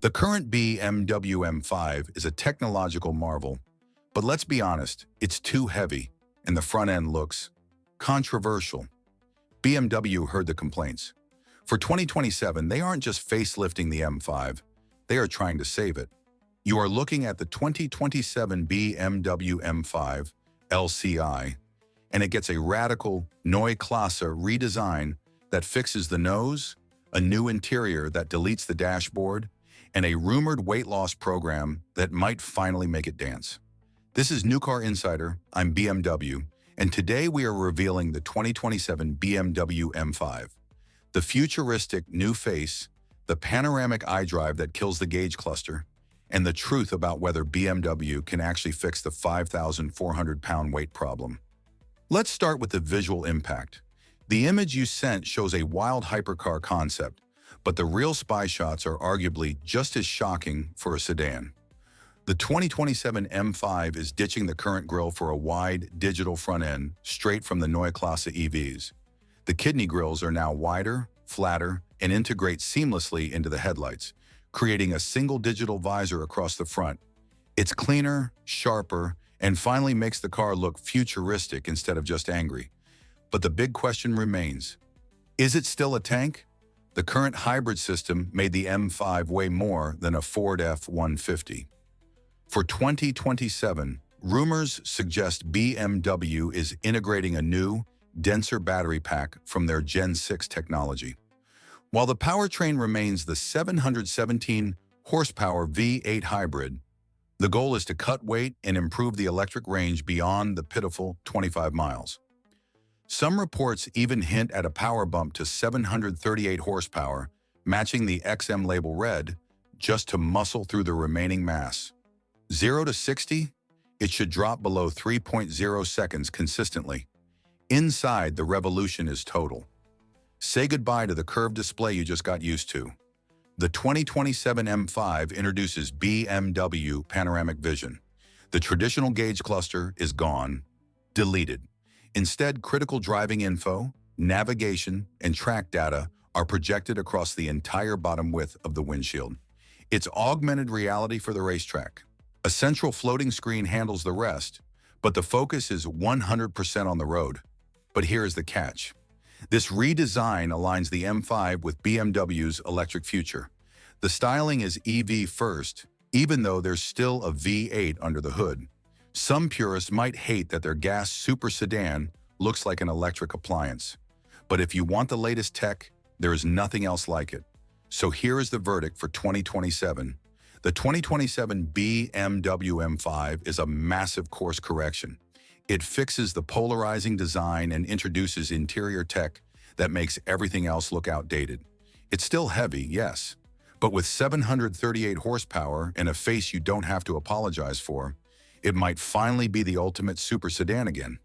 The current BMW M5 is a technological marvel, but let's be honest, it's too heavy, and the front end looks controversial. BMW heard the complaints. For 2027, they aren't just facelifting the M5, they are trying to save it. You are looking at the 2027 BMW M5 LCI, and it gets a radical Neue Klasse redesign that fixes the nose, a new interior that deletes the dashboard, and a rumored weight loss program that might finally make it dance. This is New Car Insider, I'm BMW, and today we are revealing the 2027 BMW M5. The futuristic new face, the panoramic iDrive that kills the gauge cluster, and the truth about whether BMW can actually fix the 5,400-pound weight problem. Let's start with the visual impact. The image you sent shows a wild hypercar concept, but the real spy shots are arguably just as shocking for a sedan. The 2027 M5 is ditching the current grille for a wide, digital front end straight from the Neue Klasse EVs. The kidney grilles are now wider, flatter, and integrate seamlessly into the headlights, creating a single digital visor across the front. It's cleaner, sharper, and finally makes the car look futuristic instead of just angry. But the big question remains, is it still a tank? The current hybrid system made the M5 weigh more than a Ford F-150. For 2027, rumors suggest BMW is integrating a new, denser battery pack from their Gen 6 technology. While the powertrain remains the 717 horsepower V8 hybrid, the goal is to cut weight and improve the electric range beyond the pitiful 25 miles. Some reports even hint at a power bump to 738 horsepower, matching the XM label red, just to muscle through the remaining mass. 0 to 60, it should drop below 3.0 seconds consistently. Inside, the revolution is total. Say goodbye to the curved display you just got used to. The 2027 M5 introduces BMW Panoramic Vision. The traditional gauge cluster is gone, deleted. Instead, critical driving info, navigation, and track data are projected across the entire bottom width of the windshield. It's augmented reality for the racetrack. A central floating screen handles the rest, but the focus is 100% on the road. But here's the catch. This redesign aligns the M5 with BMW's electric future. The styling is EV first, even though there's still a V8 under the hood. Some purists might hate that their gas super sedan looks like an electric appliance. But if you want the latest tech, there is nothing else like it. So here is the verdict for 2027. The 2027 BMW M5 is a massive course correction. It fixes the polarizing design and introduces interior tech that makes everything else look outdated. It's still heavy, yes, but with 738 horsepower and a face you don't have to apologize for, it might finally be the ultimate super sedan again.